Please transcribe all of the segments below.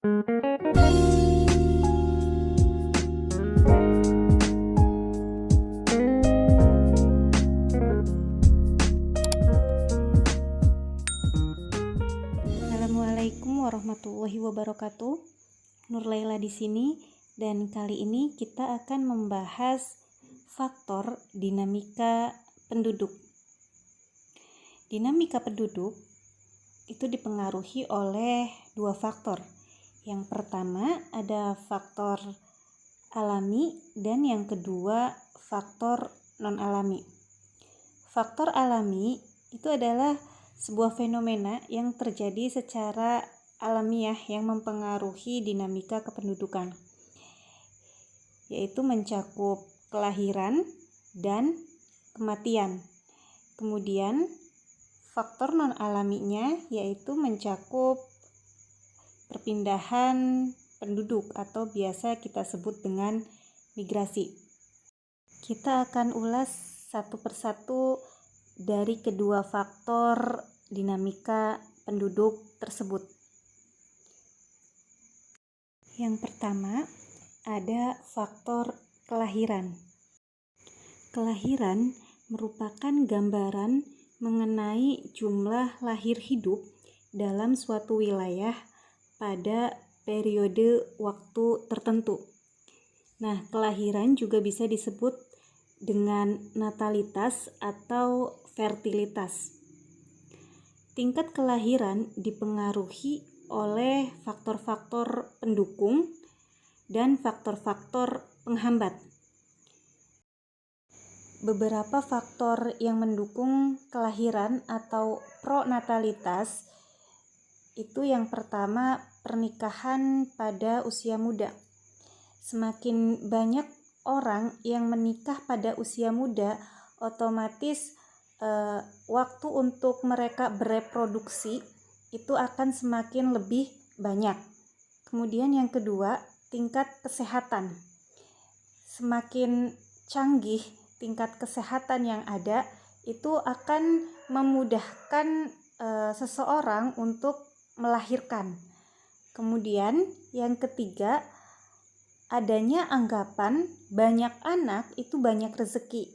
Assalamualaikum warahmatullahi wabarakatuh. Nur Laila di sini, dan kali ini kita akan membahas faktor dinamika penduduk. Dinamika penduduk itu dipengaruhi oleh dua faktor. Yang pertama ada faktor alami dan yang kedua faktor non-alami. Faktor alami itu adalah sebuah fenomena yang terjadi secara alamiah yang mempengaruhi dinamika kependudukan, yaitu mencakup kelahiran dan kematian. Kemudian faktor non-alaminya yaitu mencakup perpindahan penduduk atau biasa kita sebut dengan migrasi. Kita akan ulas satu persatu dari kedua faktor dinamika penduduk tersebut. Yang pertama ada faktor kelahiran. Kelahiran merupakan gambaran mengenai jumlah lahir hidup dalam suatu wilayah pada periode waktu tertentu. Nah, kelahiran juga bisa disebut dengan natalitas atau fertilitas. Tingkat kelahiran dipengaruhi oleh faktor-faktor pendukung dan faktor-faktor penghambat. Beberapa faktor yang mendukung kelahiran atau pronatalitas itu yang pertama pernikahan pada usia muda. Semakin banyak orang yang menikah pada usia muda, otomatis waktu untuk mereka bereproduksi itu akan semakin lebih banyak. Kemudian yang kedua, tingkat kesehatan. Semakin canggih tingkat kesehatan yang ada, itu akan memudahkan seseorang untuk melahirkan. Kemudian yang ketiga, adanya anggapan banyak anak itu banyak rezeki,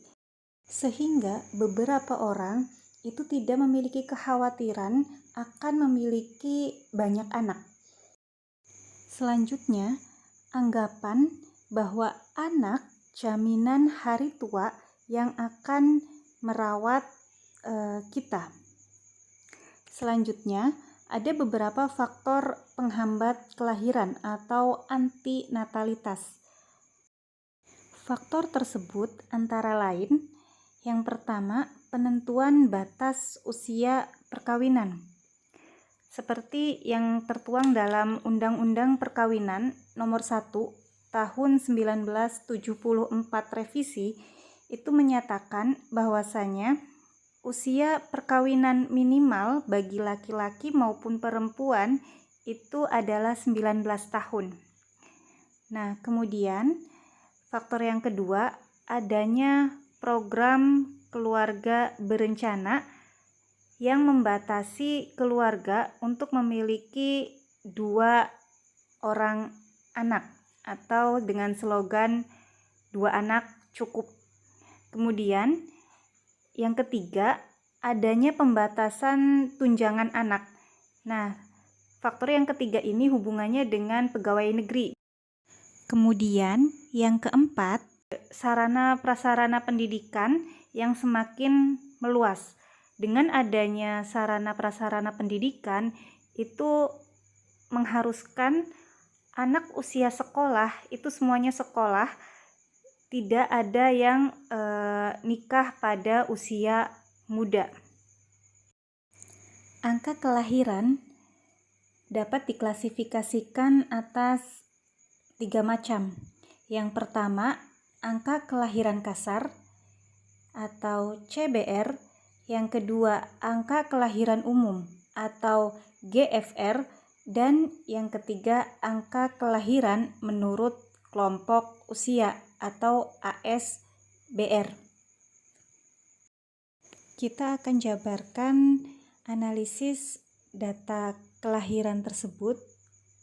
sehingga beberapa orang itu tidak memiliki kekhawatiran akan memiliki banyak anak. Selanjutnya, anggapan bahwa anak jaminan hari tua yang akan merawat kita. Selanjutnya, ada beberapa faktor penghambat kelahiran atau antinatalitas. Faktor tersebut antara lain, yang pertama, penentuan batas usia perkawinan. Seperti yang tertuang dalam Undang-Undang Perkawinan Nomor 1 Tahun 1974 revisi, itu menyatakan bahwasanya usia perkawinan minimal bagi laki-laki maupun perempuan itu adalah 19 tahun. Nah, kemudian faktor yang kedua, adanya program keluarga berencana yang membatasi keluarga untuk memiliki 2 orang anak atau dengan slogan 2 anak cukup. Kemudian yang ketiga, adanya pembatasan tunjangan anak. Nah, faktor yang ketiga ini hubungannya dengan pegawai negeri. Kemudian yang keempat, sarana prasarana pendidikan yang semakin meluas. Dengan adanya sarana prasarana pendidikan itu mengharuskan anak usia sekolah itu semuanya sekolah, tidak ada yang nikah pada usia muda. Angka kelahiran dapat diklasifikasikan atas 3 macam. Yang pertama, angka kelahiran kasar atau CBR. Yang kedua, angka kelahiran umum atau GFR. Dan yang ketiga, angka kelahiran menurut kelompok usia atau ASBR. Kita akan jabarkan analisis data kelahiran tersebut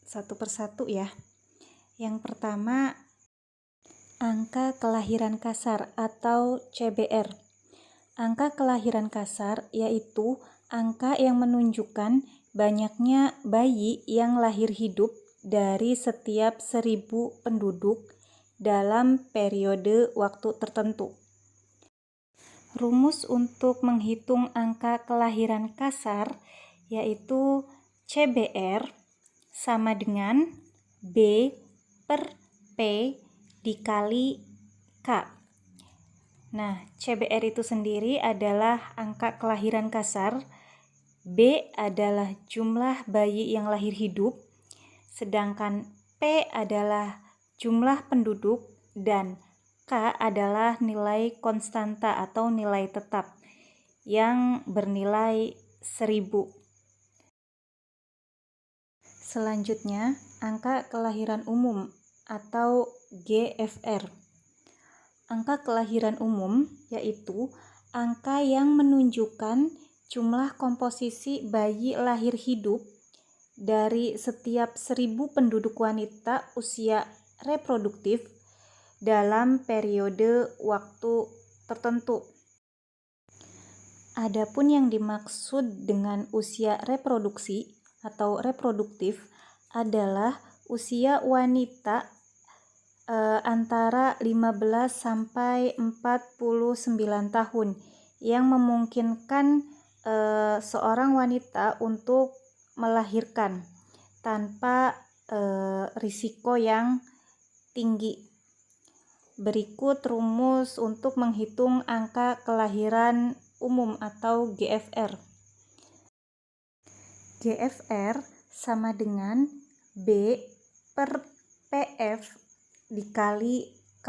satu persatu ya. Yang pertama, angka kelahiran kasar atau CBR. Angka kelahiran kasar yaitu angka yang menunjukkan banyaknya bayi yang lahir hidup dari setiap 1000 penduduk dalam periode waktu tertentu. Rumus untuk menghitung angka kelahiran kasar yaitu CBR sama dengan B per P dikali K. Nah, CBR itu sendiri adalah angka kelahiran kasar, B adalah jumlah bayi yang lahir hidup, sedangkan P adalah jumlah penduduk, dan K adalah nilai konstanta atau nilai tetap yang bernilai 1000. Selanjutnya, angka kelahiran umum atau GFR. Angka kelahiran umum yaitu angka yang menunjukkan jumlah komposisi bayi lahir hidup dari setiap 1000 penduduk wanita usia reproduktif dalam periode waktu tertentu. Adapun yang dimaksud dengan usia reproduksi atau reproduktif adalah usia wanita antara 15 sampai 49 tahun yang memungkinkan seorang wanita untuk melahirkan tanpa risiko yang tinggi. Berikut rumus untuk menghitung angka kelahiran umum atau GFR. GFR sama dengan B per PF dikali K.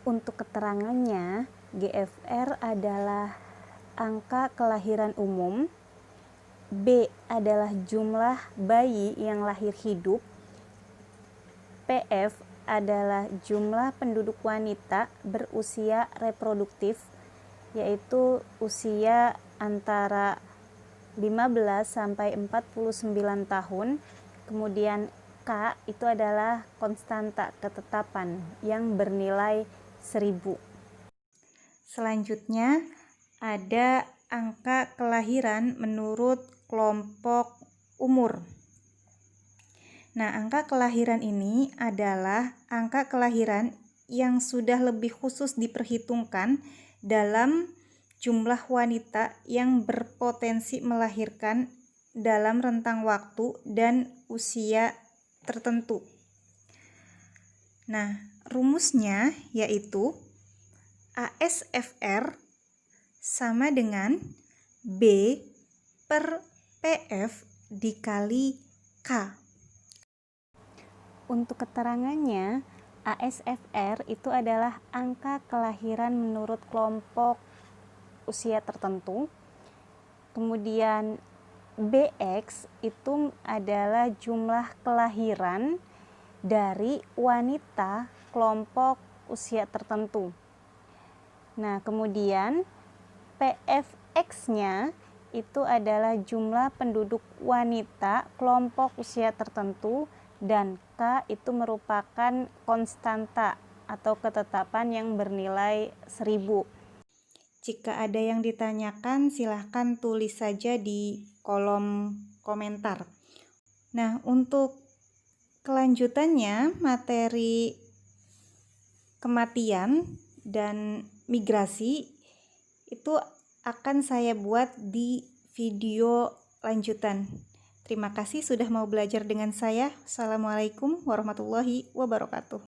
Untuk keterangannya, GFR adalah angka kelahiran umum, B adalah jumlah bayi yang lahir hidup, PF adalah jumlah penduduk wanita berusia reproduktif, yaitu usia antara 15 sampai 49 tahun, kemudian K itu adalah konstanta ketetapan yang bernilai 1000. Selanjutnya ada angka kelahiran menurut kelompok umur. Nah, angka kelahiran ini adalah angka kelahiran yang sudah lebih khusus diperhitungkan dalam jumlah wanita yang berpotensi melahirkan dalam rentang waktu dan usia tertentu. Nah, rumusnya yaitu ASFR sama dengan B per PF dikali K. Untuk keterangannya, ASFR itu adalah angka kelahiran menurut kelompok usia tertentu. Kemudian BX itu adalah jumlah kelahiran dari wanita kelompok usia tertentu. Nah, kemudian PFX-nya itu adalah jumlah penduduk wanita kelompok usia tertentu, dan K itu merupakan konstanta atau ketetapan yang bernilai 1000. Jika ada yang ditanyakan, silahkan tulis saja di kolom komentar. Nah, untuk kelanjutannya materi kematian dan migrasi itu akan saya buat di video lanjutan. Terima kasih sudah mau belajar dengan saya. Assalamualaikum warahmatullahi wabarakatuh.